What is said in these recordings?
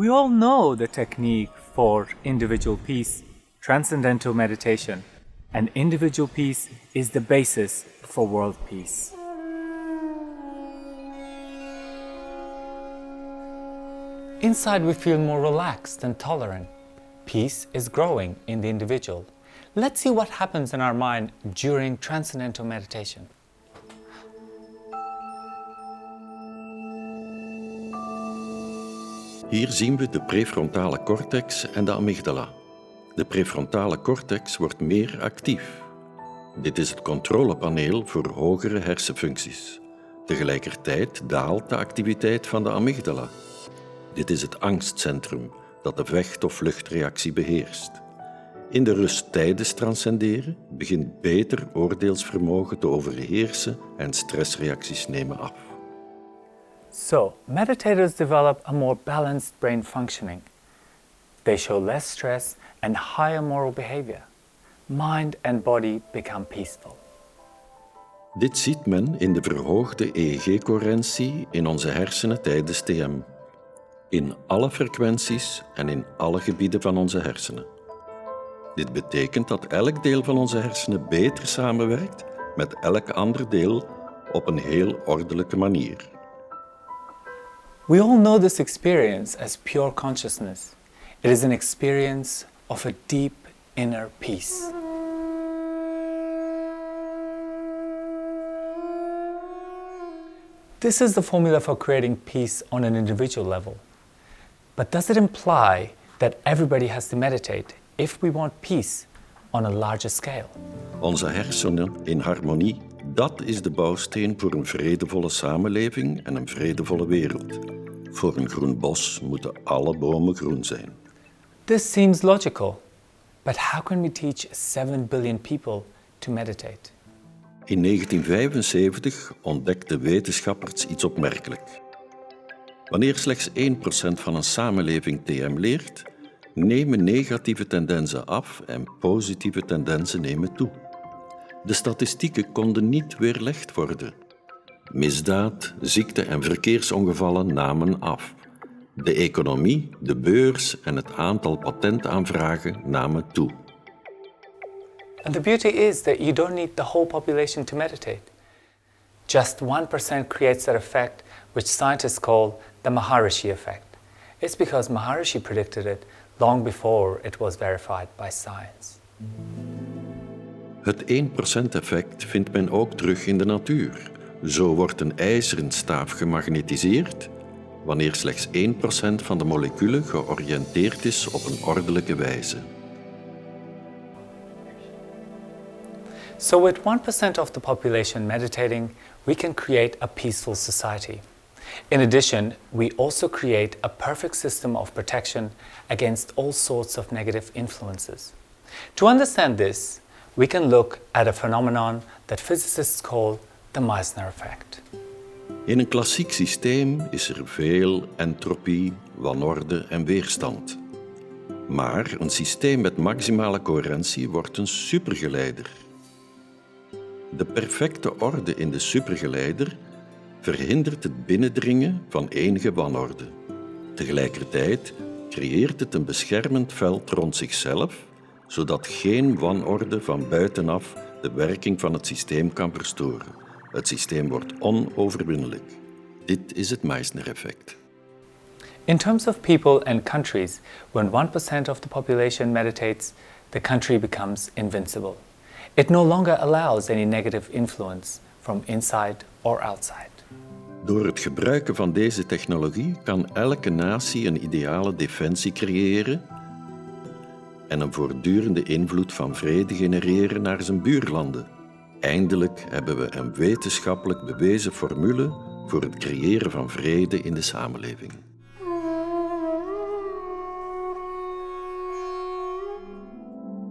We all know the technique for individual peace, transcendental meditation, and individual peace is the basis for world peace. Inside we feel more relaxed and tolerant. Peace is growing in the individual. Let's see what happens in our mind during transcendental meditation. Hier zien we de prefrontale cortex en de amygdala. De prefrontale cortex wordt meer actief. Dit is het controlepaneel voor hogere hersenfuncties. Tegelijkertijd daalt de activiteit van de amygdala. Dit is het angstcentrum dat de vecht- of vluchtreactie beheerst. In de rust tijdens transcenderen begint beter oordeelsvermogen te overheersen en stressreacties nemen af. So, meditators develop a more balanced brain functioning. They show less stress and higher moral behavior. Mind and body become peaceful. Dit ziet men in de verhoogde EEG-coherentie in onze hersenen tijdens TM. In alle frequenties en in alle gebieden van onze hersenen. Dit betekent dat elk deel van onze hersenen beter samenwerkt met elk ander deel op een heel ordelijke manier. We all know this experience as pure consciousness. It is an experience of a deep inner peace. This is the formula for creating peace on an individual level. But does it imply that everybody has to meditate if we want peace on a larger scale? Onze hersenen in harmonie, dat is de bouwsteen voor een vredevolle samenleving en een vredevolle wereld. Voor een groen bos moeten alle bomen groen zijn. This seems logical, but how can we teach 7 billion people to meditate? In 1975 ontdekten wetenschappers iets opmerkelijk. Wanneer slechts 1% van een samenleving TM leert, nemen negatieve tendensen af en positieve tendensen nemen toe. De statistieken konden niet weerlegd worden. Misdaad, ziekte en verkeersongevallen namen af. De economie, de beurs en het aantal patentaanvragen namen toe. And the beauty is that you don't need the whole population to meditate. Just 1% creates that effect, which scientists call the Maharishi Effect. It's because Maharishi predicted it long before it was verified by science. Het 1%-effect vindt men ook terug in de natuur. Zo wordt een ijzeren staaf gemagnetiseerd wanneer slechts 1% van de moleculen georiënteerd is op een ordelijke wijze. So with 1% of the population meditating, we can create a peaceful society. In addition, we also create a perfect system of protection against all sorts of negative influences. To understand this, we can look at a phenomenon that physicists call the Meissner Effect. In een klassiek systeem is er veel entropie, wanorde en weerstand. Maar een systeem met maximale coherentie wordt een supergeleider. De perfecte orde in de supergeleider verhindert het binnendringen van enige wanorde. Tegelijkertijd creëert het een beschermend veld rond zichzelf, zodat geen wanorde van buitenaf de werking van het systeem kan verstoren. Het systeem wordt onoverwinnelijk. Dit is het Meissner Effect. In terms of people and countries, when 1% of the population meditates, the country becomes invincible. It no longer allows any negative influence from inside or outside. Door het gebruiken van deze technologie kan elke natie een ideale defensie creëren en een voortdurende invloed van vrede genereren naar zijn buurlanden. Eindelijk hebben we een wetenschappelijk bewezen formule voor het creëren van vrede in de samenleving.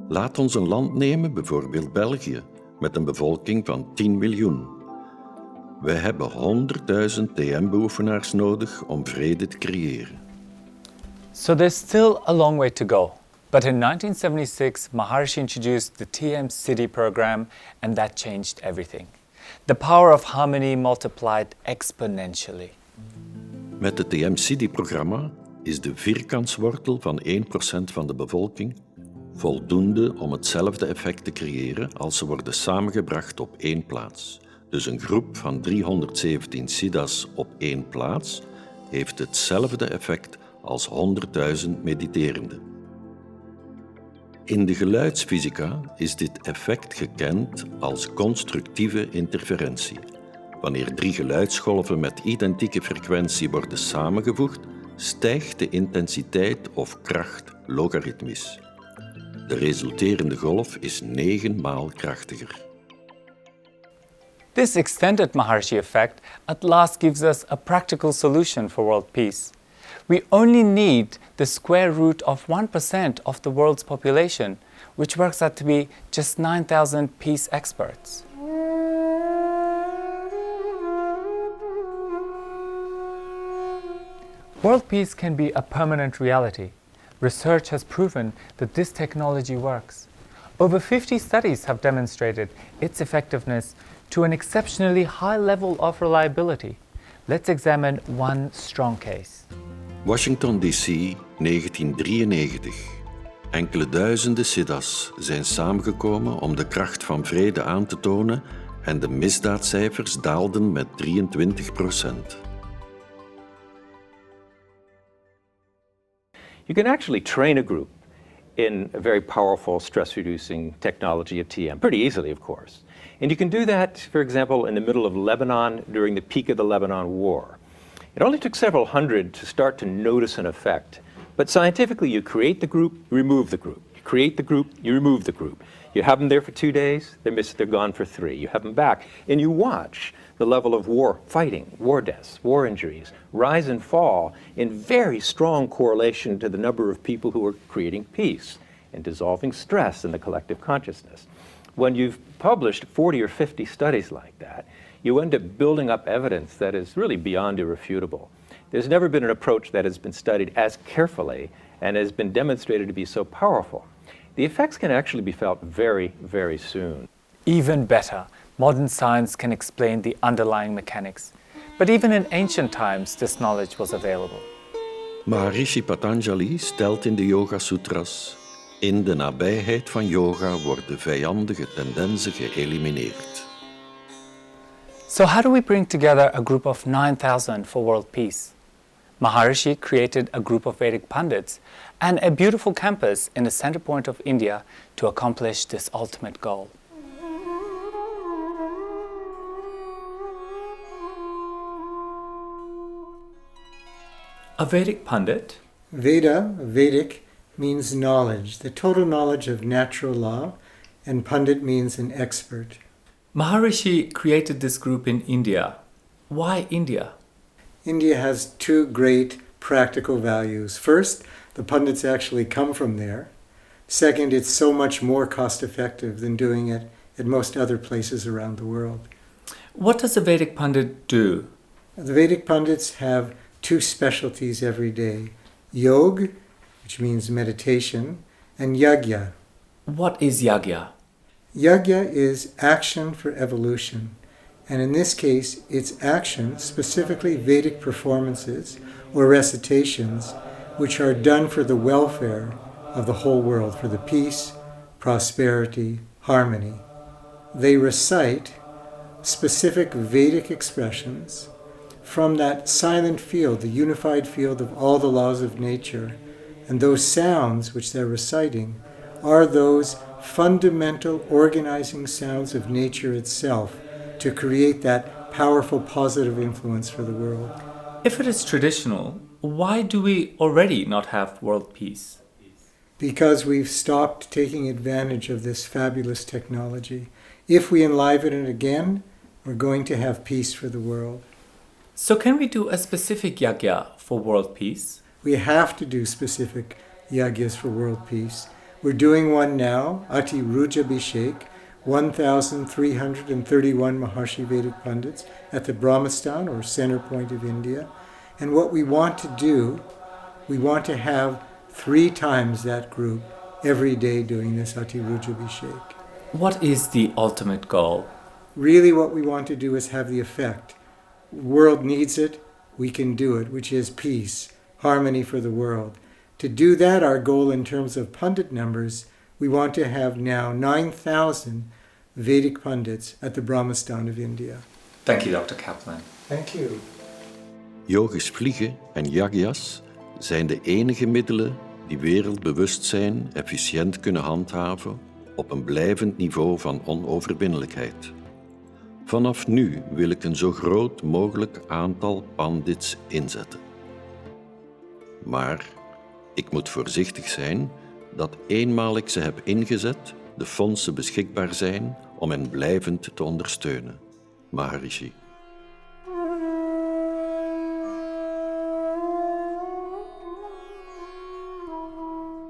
Laat ons een land nemen, bijvoorbeeld België, met een bevolking van 10 miljoen. We hebben 100.000 TM-beoefenaars nodig om vrede te creëren. So there's still a long way to go. But in 1976, Maharishi introduced the TM City program, and that changed everything. The power of harmony multiplied exponentially. Met het TM City-programma is de vierkantswortel van 1% van de bevolking voldoende om hetzelfde effect te creëren als ze worden samengebracht op één plaats. Dus een groep van 317 siddhas op één plaats heeft hetzelfde effect als 100.000 mediterenden. In de geluidsfysica is dit effect gekend als constructieve interferentie. Wanneer 3 geluidsgolven met identieke frequentie worden samengevoegd, stijgt de intensiteit of kracht logaritmisch. De resulterende golf is 9 maal krachtiger. This extended Maharishi Effect at last gives us a practical solution for world peace. We only need the square root of 1% of the world's population, which works out to be just 9,000 peace experts. World peace can be a permanent reality. Research has proven that this technology works. Over 50 studies have demonstrated its effectiveness to an exceptionally high level of reliability. Let's examine one strong case. Washington D.C., 1993. Enkele duizenden siddhas zijn samengekomen om de kracht van vrede aan te tonen en de misdaadcijfers daalden met 23%. You can actually train a group in a very powerful stress-reducing technology of TM, pretty easily, of course. And you can do that, for example, in the middle of Lebanon during the peak of the Lebanon War. It only took several hundred to start to notice an effect. But scientifically, you create the group, you remove the group. You create the group, you remove the group. You have them there for 2 days, they're gone for 3. You have them back, and you watch the level of war fighting, war deaths, war injuries, rise and fall in very strong correlation to the number of people who are creating peace and dissolving stress in the collective consciousness. When you've published 40 or 50 studies like that, you end up building up evidence that is really beyond irrefutable. There's never been an approach that has been studied as carefully and has been demonstrated to be so powerful. The effects can actually be felt very, very soon. Even better, modern science can explain the underlying mechanics. But even in ancient times, this knowledge was available. Maharishi Patanjali stelt in de Yoga Sutras: in de nabijheid van yoga worden vijandige tendensen geëlimineerd. So how do we bring together a group of 9,000 for world peace? Maharishi created a group of Vedic Pundits and a beautiful campus in the center point of India to accomplish this ultimate goal. A Vedic Pundit? Veda, Vedic, means knowledge, the total knowledge of natural law, and Pundit means an expert. Maharishi created this group in India. Why India? India has 2 great practical values. First, the Pundits actually come from there. Second, it's so much more cost-effective than doing it at most other places around the world. What does a Vedic Pundit do? The Vedic Pundits have 2 specialties every day: Yoga, which means meditation, and Yagya. What is Yagya? Yagya is action for evolution, and in this case, it's action, specifically Vedic performances or recitations, which are done for the welfare of the whole world, for the peace, prosperity, harmony. They recite specific Vedic expressions from that silent field, the unified field of all the laws of nature, and those sounds which they're reciting are those fundamental organizing sounds of nature itself to create that powerful positive influence for the world. If it is traditional, why do we already not have world peace? Because we've stopped taking advantage of this fabulous technology. If we enliven it again, we're going to have peace for the world. So can we do a specific yagya for world peace? We have to do specific yagyas for world peace. We're doing one now, Ati Rujabhishek, 1,331 Maharishi Vedic Pundits at the Brahmastan, or center point of India. And what we want to do, we want to have 3 times that group every day doing this Ati Rujabhishek. What is the ultimate goal? Really what we want to do is have the effect. The world needs it, we can do it, which is peace. harmony for the world. To do that, our goal in terms of Pundit numbers, we want to have now 9,000 Vedic Pundits at the Brahmastan of India. Thank you, Dr. Kaplan. Thank you. Yogisch vliegen en yagyas zijn de enige middelen die wereldbewustzijn efficiënt kunnen handhaven op een blijvend niveau van onoverwinnelijkheid. Vanaf nu wil ik een zo groot mogelijk aantal pandits inzetten. Maar ik moet voorzichtig zijn dat eenmaal ik ze heb ingezet, de fondsen beschikbaar zijn om hen blijvend te ondersteunen. Maharishi.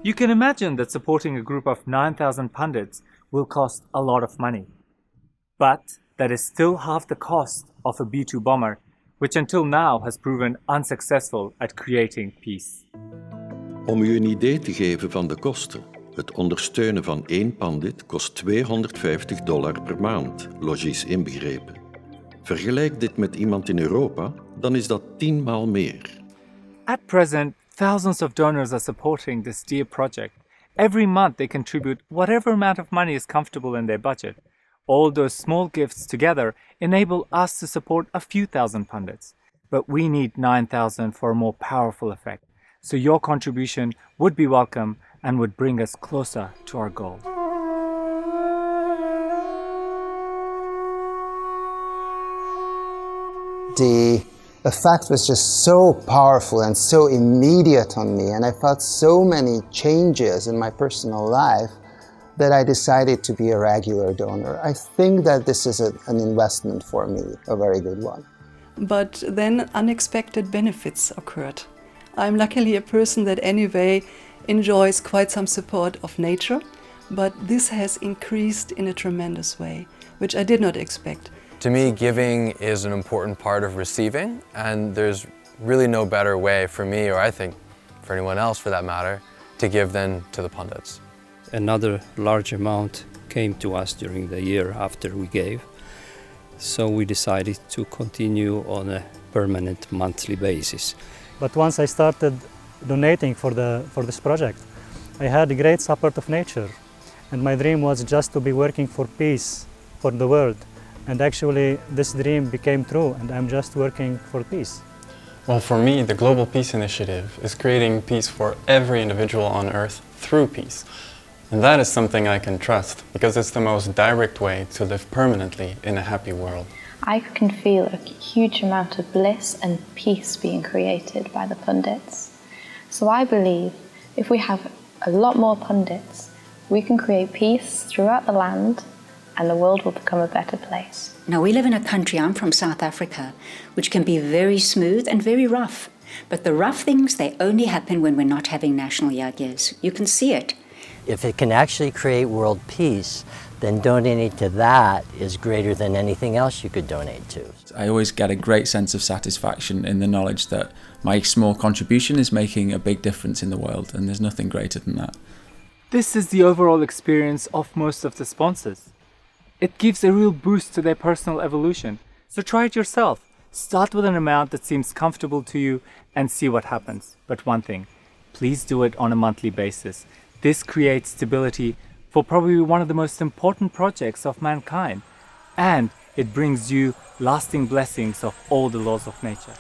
You can imagine that supporting a group of 9,000 Pundits will cost a lot of money. But that is still half the cost of a B-2 bomber, which until now has proven unsuccessful at creating peace. Om u een idee te geven van de kosten. Het ondersteunen van 1 pandit kost $250 per maand, logies inbegrepen. Vergelijk dit met iemand in Europa, dan is dat 10 maal meer. At present, thousands of donors are supporting this dear project. Every month they contribute whatever amount of money is comfortable in their budget. All those small gifts together enable us to support a few thousand Pundits. But we need 9,000 for a more powerful effect. So your contribution would be welcome and would bring us closer to our goal. The effect was just so powerful and so immediate on me, and I felt so many changes in my personal life that I decided to be a regular donor. I think that this is an investment for me, a very good one. But then unexpected benefits occurred. I'm luckily a person that anyway enjoys quite some support of nature, but this has increased in a tremendous way, which I did not expect. To me, giving is an important part of receiving, and there's really no better way for me, or I think for anyone else for that matter, to give than to the Pundits. Another large amount came to us during the year after we gave, so we decided to continue on a permanent monthly basis. But once I started donating for this project, I had a great support of nature, and my dream was just to be working for peace for the world. And actually this dream became true, and I'm just working for peace. Well, for me, the Global Peace Initiative is creating peace for every individual on Earth through peace. And that is something I can trust, because it's the most direct way to live permanently in a happy world. I can feel a huge amount of bliss and peace being created by the Pundits. So I believe if we have a lot more Pundits, we can create peace throughout the land, and the world will become a better place. Now, we live in a country, I'm from South Africa, which can be very smooth and very rough. But the rough things, they only happen when we're not having national yagyas. You can see it. If it can actually create world peace, then donating to that is greater than anything else you could donate to. I always get a great sense of satisfaction in the knowledge that my small contribution is making a big difference in the world, and there's nothing greater than that. This is the overall experience of most of the sponsors. It gives a real boost to their personal evolution. So try it yourself. Start with an amount that seems comfortable to you and see what happens. But one thing, please do it on a monthly basis. This creates stability for probably one of the most important projects of mankind. And it brings you lasting blessings of all the laws of nature.